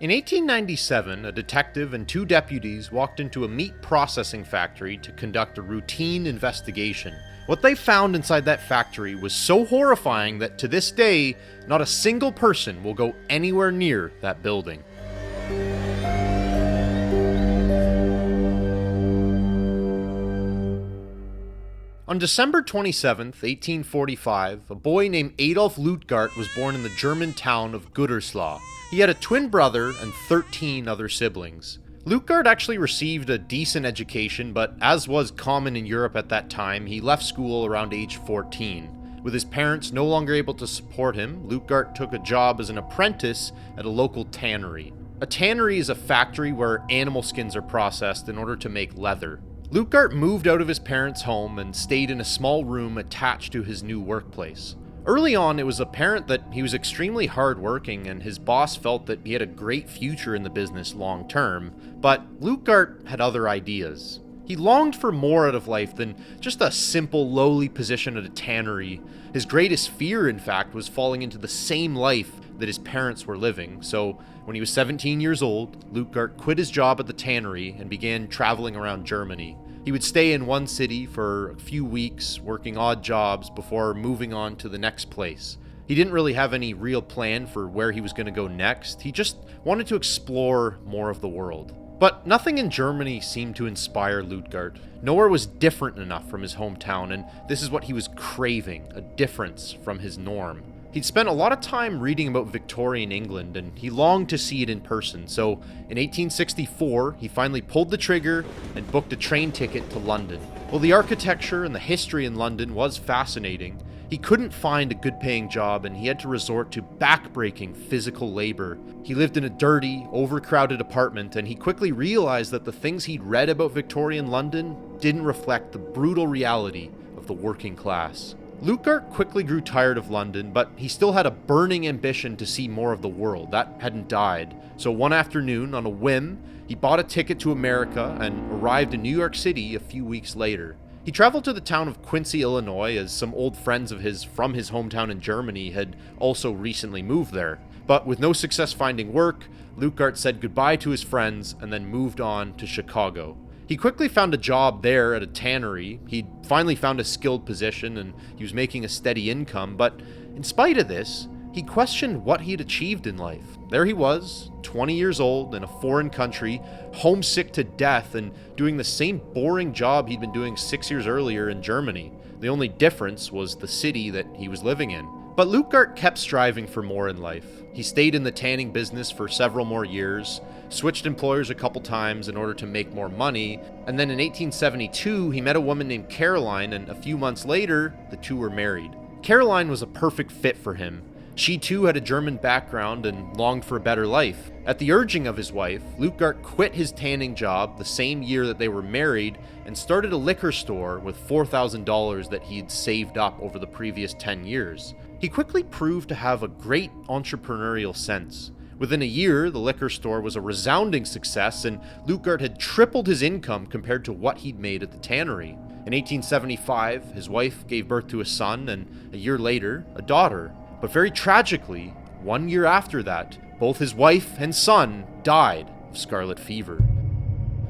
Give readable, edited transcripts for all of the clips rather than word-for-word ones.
In 1897, a detective and two deputies walked into a meat processing factory to conduct a routine investigation. What they found inside that factory was so horrifying that to this day, not a single person will go anywhere near that building. On December 27, 1845, a boy named Adolph Luetgert was born in the German town of Gütersloh. He had a twin brother and 13 other siblings. Luetgert actually received a decent education, but as was common in Europe at that time, he left school around age 14. With his parents no longer able to support him, Luetgert took a job as an apprentice at a local tannery. A tannery is a factory where animal skins are processed in order to make leather. Luetgert moved out of his parents' home and stayed in a small room attached to his new workplace. Early on, it was apparent that he was extremely hardworking and his boss felt that he had a great future in the business long term, but Luetgert had other ideas. He longed for more out of life than just a simple, lowly position at a tannery. His greatest fear, in fact, was falling into the same life that his parents were living, so when he was 17 years old, Luetgert quit his job at the tannery and began traveling around Germany. He would stay in one city for a few weeks, working odd jobs before moving on to the next place. He didn't really have any real plan for where he was going to go next. He just wanted to explore more of the world. But nothing in Germany seemed to inspire Luetgert. Nowhere was different enough from his hometown, and this is what he was craving, a difference from his norm. He'd spent a lot of time reading about Victorian England, and he longed to see it in person, so in 1864, he finally pulled the trigger and booked a train ticket to London. While the architecture and the history in London was fascinating, he couldn't find a good-paying job, and he had to resort to back-breaking physical labor. He lived in a dirty, overcrowded apartment, and he quickly realized that the things he'd read about Victorian London didn't reflect the brutal reality of the working class. Luetgert quickly grew tired of London, but he still had a burning ambition to see more of the world. That hadn't died. So one afternoon, on a whim, he bought a ticket to America and arrived in New York City a few weeks later. He traveled to the town of Quincy, Illinois, as some old friends of his from his hometown in Germany had also recently moved there. But with no success finding work, Luetgert said goodbye to his friends and then moved on to Chicago. He quickly found a job there at a tannery. He'd finally found a skilled position and he was making a steady income, but in spite of this, he questioned what he'd achieved in life. There he was, 20 years old in a foreign country, homesick to death and doing the same boring job he'd been doing 6 years earlier in Germany. The only difference was the city that he was living in. But Luetgert kept striving for more in life. He stayed in the tanning business for several more years, switched employers a couple times in order to make more money, and then in 1872 he met a woman named Caroline, and a few months later, the two were married. Caroline was a perfect fit for him. She too had a German background and longed for a better life. At the urging of his wife, Luetgert quit his tanning job the same year that they were married and started a liquor store with $4,000 that he'd saved up over the previous 10 years. He quickly proved to have a great entrepreneurial sense. Within a year, the liquor store was a resounding success, and Luetgert had tripled his income compared to what he'd made at the tannery. In 1875, his wife gave birth to a son, and a year later, a daughter. But very tragically, 1 year after that, both his wife and son died of scarlet fever.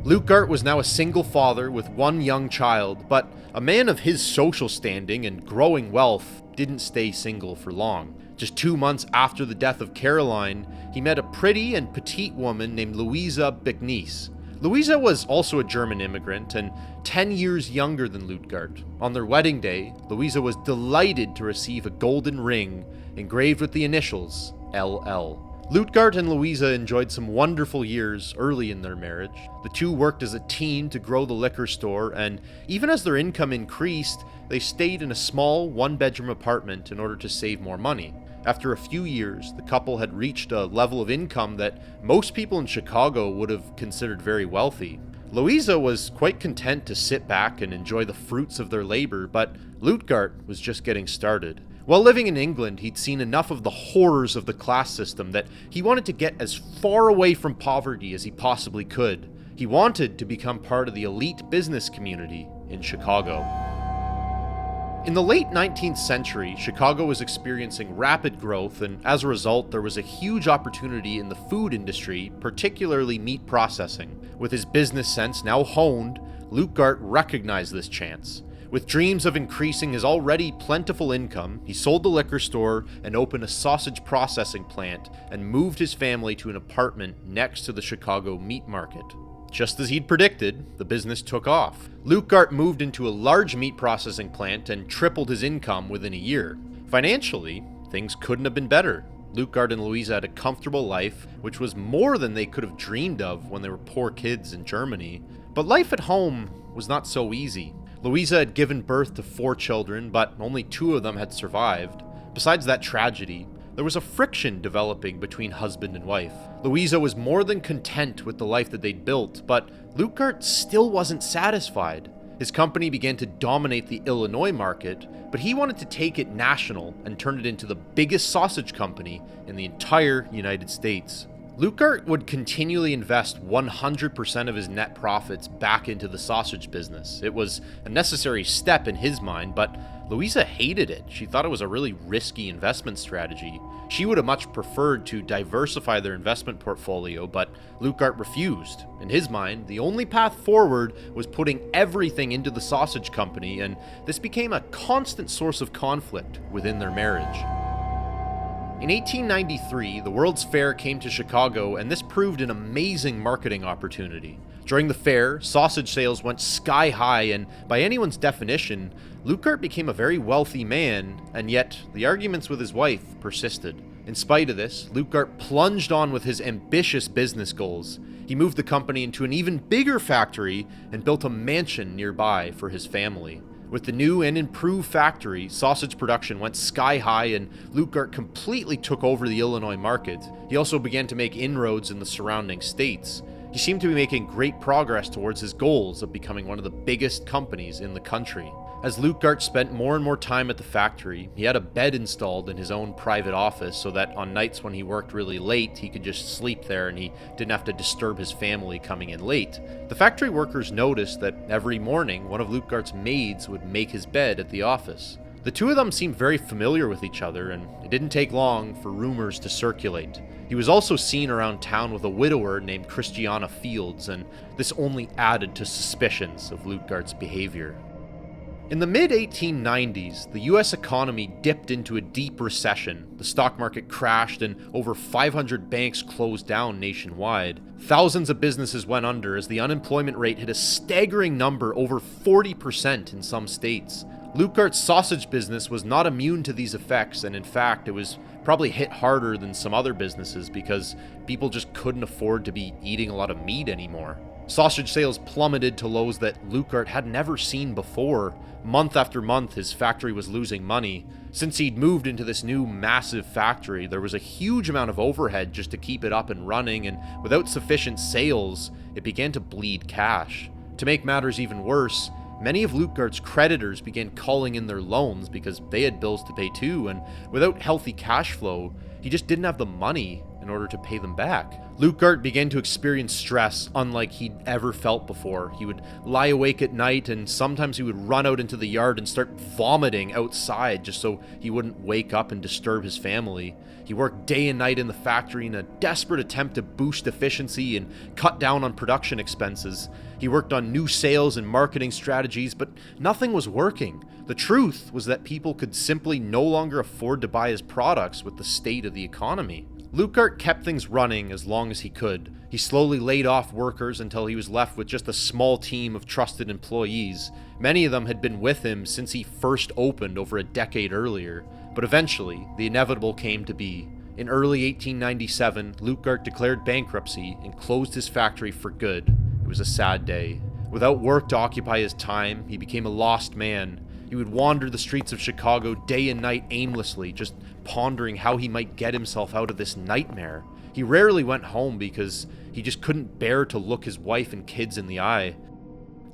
Luetgert was now a single father with one young child, but a man of his social standing and growing wealth didn't stay single for long. Just 2 months after the death of Caroline, he met a pretty and petite woman named Louisa Becknies. Louisa was also a German immigrant and 10 years younger than Luetgert. On their wedding day, Louisa was delighted to receive a golden ring engraved with the initials LL. Luetgert and Louisa enjoyed some wonderful years early in their marriage. The two worked as a team to grow the liquor store, and even as their income increased, they stayed in a small one-bedroom apartment in order to save more money. After a few years, the couple had reached a level of income that most people in Chicago would have considered very wealthy. Louisa was quite content to sit back and enjoy the fruits of their labor, but Luetgert was just getting started. While living in England, he'd seen enough of the horrors of the class system that he wanted to get as far away from poverty as he possibly could. He wanted to become part of the elite business community in Chicago. In the late 19th century, Chicago was experiencing rapid growth, and as a result, there was a huge opportunity in the food industry, particularly meat processing. With his business sense now honed, Luetgert recognized this chance. With dreams of increasing his already plentiful income, he sold the liquor store and opened a sausage processing plant and moved his family to an apartment next to the Chicago meat market. Just as he'd predicted, the business took off. Luetgert moved into a large meat processing plant and tripled his income within a year. Financially, things couldn't have been better. Luetgert and Louisa had a comfortable life, which was more than they could have dreamed of when they were poor kids in Germany. But life at home was not so easy. Louisa had given birth to 4 children, but only 2 of them had survived. Besides that tragedy, there was a friction developing between husband and wife. Louisa was more than content with the life that they'd built, but Luetgert still wasn't satisfied. His company began to dominate the Illinois market, but he wanted to take it national and turn it into the biggest sausage company in the entire United States. Luetgert would continually invest 100% of his net profits back into the sausage business. It was a necessary step in his mind, but Louisa hated it. She thought it was a really risky investment strategy. She would have much preferred to diversify their investment portfolio, but Luetgert refused. In his mind, the only path forward was putting everything into the sausage company, and this became a constant source of conflict within their marriage. In 1893, the World's Fair came to Chicago, and this proved an amazing marketing opportunity. During the fair, sausage sales went sky high, and by anyone's definition, Luetgert became a very wealthy man, and yet the arguments with his wife persisted. In spite of this, Luetgert plunged on with his ambitious business goals. He moved the company into an even bigger factory and built a mansion nearby for his family. With the new and improved factory, sausage production went sky high, and Luetgert completely took over the Illinois market. He also began to make inroads in the surrounding states. He seemed to be making great progress towards his goals of becoming one of the biggest companies in the country. As Luetgert spent more and more time at the factory, he had a bed installed in his own private office so that on nights when he worked really late, he could just sleep there and he didn't have to disturb his family coming in late. The factory workers noticed that every morning, one of Luetgert's maids would make his bed at the office. The 2 of them seemed very familiar with each other, and it didn't take long for rumors to circulate. He was also seen around town with a widower named Christiana Fields, and this only added to suspicions of Luetgert's behavior. In the mid-1890s, the US economy dipped into a deep recession. The stock market crashed and over 500 banks closed down nationwide. Thousands of businesses went under as the unemployment rate hit a staggering number, over 40% in some states. Luetgert's sausage business was not immune to these effects, and in fact, it was probably hit harder than some other businesses because people just couldn't afford to be eating a lot of meat anymore. Sausage sales plummeted to lows that Luetgert had never seen before. Month after month, his factory was losing money. Since he'd moved into this new massive factory, there was a huge amount of overhead just to keep it up and running, and without sufficient sales, it began to bleed cash. To make matters even worse, many of Luetgert's creditors began calling in their loans because they had bills to pay too, and without healthy cash flow, he just didn't have the money in order to pay them back. Luetgert began to experience stress unlike he'd ever felt before. He would lie awake at night, and sometimes he would run out into the yard and start vomiting outside just so he wouldn't wake up and disturb his family. He worked day and night in the factory in a desperate attempt to boost efficiency and cut down on production expenses. He worked on new sales and marketing strategies, but nothing was working. The truth was that people could simply no longer afford to buy his products with the state of the economy. Luetgert kept things running as long as he could. He slowly laid off workers until he was left with just a small team of trusted employees. Many of them had been with him since he first opened over a decade earlier. But eventually, the inevitable came to be. In early 1897, Luetgert declared bankruptcy and closed his factory for good. It was a sad day. Without work to occupy his time, he became a lost man. He would wander the streets of Chicago day and night aimlessly, just pondering how he might get himself out of this nightmare. He rarely went home because he just couldn't bear to look his wife and kids in the eye.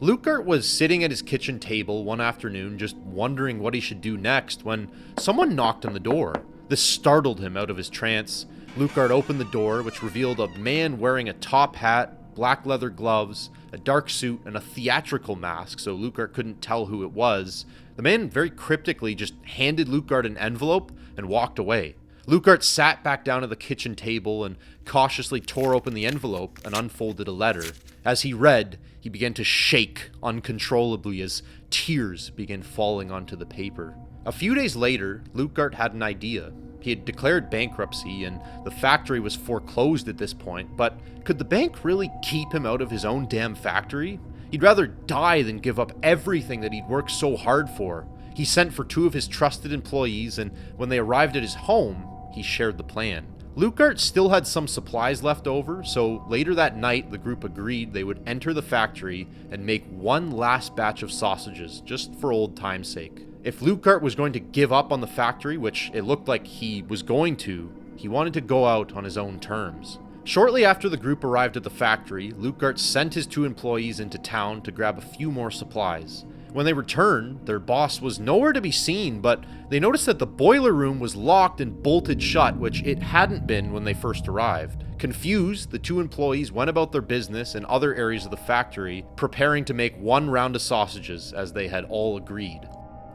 Luetgert was sitting at his kitchen table one afternoon just wondering what he should do next when someone knocked on the door. This startled him out of his trance. Luetgert opened the door, which revealed a man wearing a top hat, black leather gloves, a dark suit, and a theatrical mask, so Luetgert couldn't tell who it was. The man very cryptically just handed Luetgert an envelope and walked away. Luetgert sat back down at the kitchen table and cautiously tore open the envelope and unfolded a letter. As he read, he began to shake uncontrollably as tears began falling onto the paper. A few days later, Luetgert had an idea. He had declared bankruptcy and the factory was foreclosed at this point, but could the bank really keep him out of his own damn factory? He'd rather die than give up everything that he'd worked so hard for. He sent for 2 of his trusted employees, and when they arrived at his home, he shared the plan. Luetgert still had some supplies left over, so later that night the group agreed they would enter the factory and make one last batch of sausages, just for old time's sake. If Luetgert was going to give up on the factory, which it looked like he was going to, he wanted to go out on his own terms. Shortly after the group arrived at the factory, Luetgert sent his 2 employees into town to grab a few more supplies. When they returned, their boss was nowhere to be seen, but they noticed that the boiler room was locked and bolted shut, which it hadn't been when they first arrived. Confused, the 2 employees went about their business in other areas of the factory, preparing to make one round of sausages, as they had all agreed.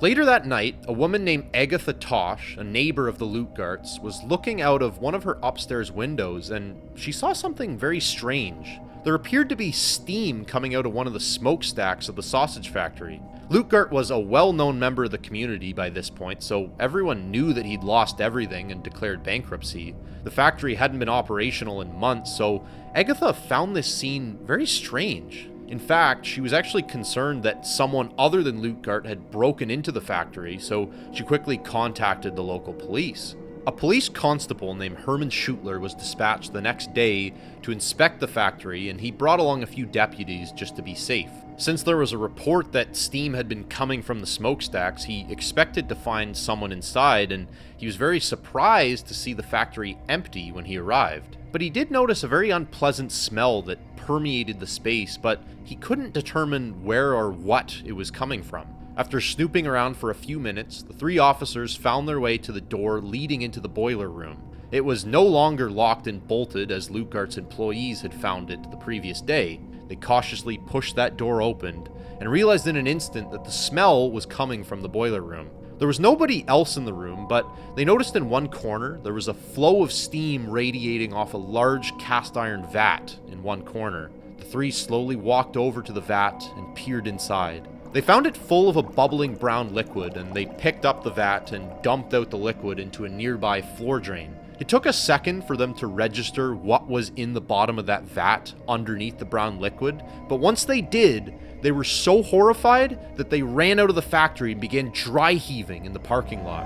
Later that night, a woman named Agatha Tosh, a neighbor of the Luetgerts, was looking out of one of her upstairs windows, and she saw something very strange. There appeared to be steam coming out of one of the smokestacks of the sausage factory. Luetgert was a well-known member of the community by this point, so everyone knew that he'd lost everything and declared bankruptcy. The factory hadn't been operational in months, so Agatha found this scene very strange. In fact, she was actually concerned that someone other than Luetgert had broken into the factory, so she quickly contacted the local police. A police constable named Herman Schuttler was dispatched the next day to inspect the factory, and he brought along a few deputies just to be safe. Since there was a report that steam had been coming from the smokestacks, he expected to find someone inside, and he was very surprised to see the factory empty when he arrived. But he did notice a very unpleasant smell that permeated the space, but he couldn't determine where or what it was coming from. After snooping around for a few minutes, the 3 officers found their way to the door leading into the boiler room. It was no longer locked and bolted as Luetgert's employees had found it the previous day. They cautiously pushed that door open and realized in an instant that the smell was coming from the boiler room. There was nobody else in the room, but they noticed in one corner there was a flow of steam radiating off a large cast iron vat in one corner. The 3 slowly walked over to the vat and peered inside. They found it full of a bubbling brown liquid, and they picked up the vat and dumped out the liquid into a nearby floor drain. It took a second for them to register what was in the bottom of that vat underneath the brown liquid, but once they did, they were so horrified that they ran out of the factory and began dry heaving in the parking lot.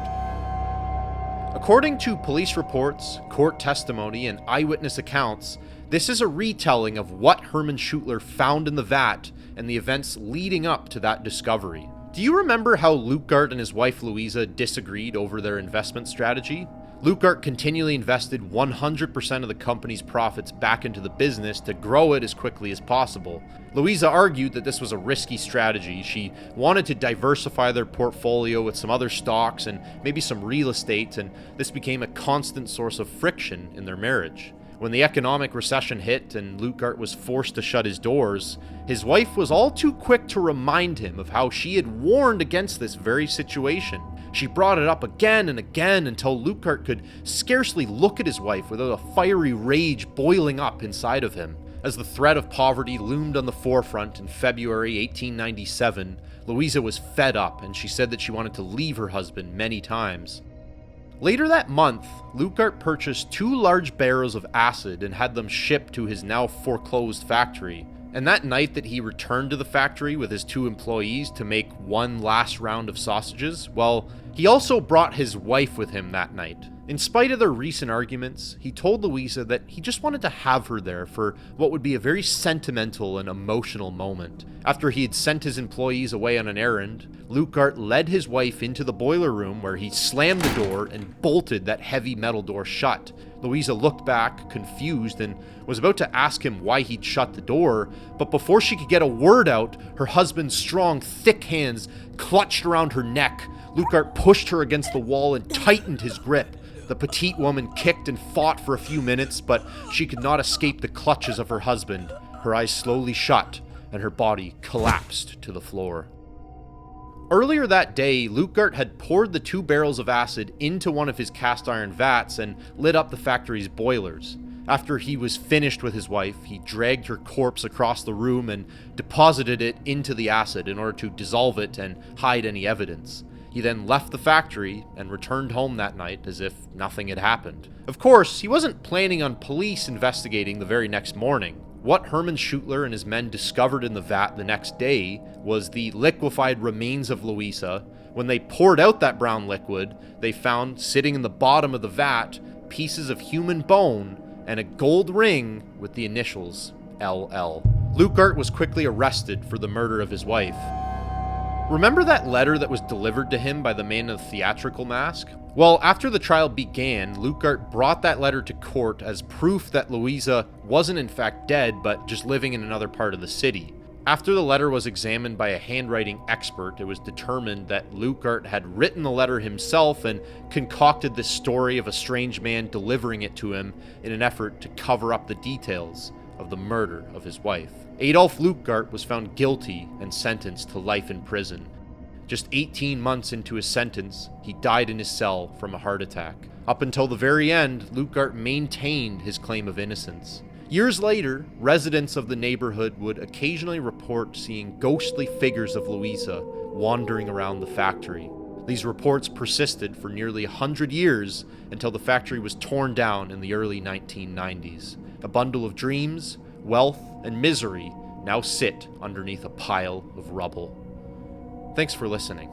According to police reports, court testimony, and eyewitness accounts, this is a retelling of what Herman Schuttler found in the vat and the events leading up to that discovery. Do you remember how Luetgert and his wife Louisa disagreed over their investment strategy? Luetgert continually invested 100% of the company's profits back into the business to grow it as quickly as possible. Louisa argued that this was a risky strategy. She wanted to diversify their portfolio with some other stocks and maybe some real estate, and this became a constant source of friction in their marriage. When the economic recession hit and Luetgert was forced to shut his doors, his wife was all too quick to remind him of how she had warned against this very situation. She brought it up again and again until Luetgert could scarcely look at his wife without a fiery rage boiling up inside of him. As the threat of poverty loomed on the forefront in February 1897, Louisa was fed up and she said that she wanted to leave her husband many times. Later that month, Luetgert purchased 2 large barrels of acid and had them shipped to his now foreclosed factory. And that night that he returned to the factory with his 2 employees to make one last round of sausages, well, he also brought his wife with him that night. In spite of their recent arguments, he told Louisa that he just wanted to have her there for what would be a very sentimental and emotional moment. After he had sent his employees away on an errand, Luetgert led his wife into the boiler room where he slammed the door and bolted that heavy metal door shut. Louisa looked back, confused, and was about to ask him why he'd shut the door, but before she could get a word out, her husband's strong, thick hands clutched around her neck. Luetgert pushed her against the wall and tightened his grip. The petite woman kicked and fought for a few minutes, but she could not escape the clutches of her husband. Her eyes slowly shut, and her body collapsed to the floor. Earlier that day, Luetgert had poured the 2 barrels of acid into one of his cast iron vats and lit up the factory's boilers. After he was finished with his wife, he dragged her corpse across the room and deposited it into the acid in order to dissolve it and hide any evidence. He then left the factory and returned home that night as if nothing had happened. Of course, he wasn't planning on police investigating the very next morning. What Hermann Schuttler and his men discovered in the vat the next day was the liquefied remains of Louisa. When they poured out that brown liquid, they found, sitting in the bottom of the vat, pieces of human bone and a gold ring with the initials LL. Luetgert was quickly arrested for the murder of his wife. Remember that letter that was delivered to him by the man in the theatrical mask? Well, after the trial began, Luetgert brought that letter to court as proof that Louisa wasn't in fact dead, but just living in another part of the city. After the letter was examined by a handwriting expert, it was determined that Luetgert had written the letter himself and concocted this story of a strange man delivering it to him in an effort to cover up the details of the murder of his wife. Adolph Luetgert was found guilty and sentenced to life in prison. Just 18 months into his sentence, he died in his cell from a heart attack. Up until the very end, Luetgert maintained his claim of innocence. Years later, residents of the neighborhood would occasionally report seeing ghostly figures of Louisa wandering around the factory. These reports persisted for nearly 100 years until the factory was torn down in the early 1990s. A bundle of dreams, wealth, and misery now sit underneath a pile of rubble. Thanks for listening.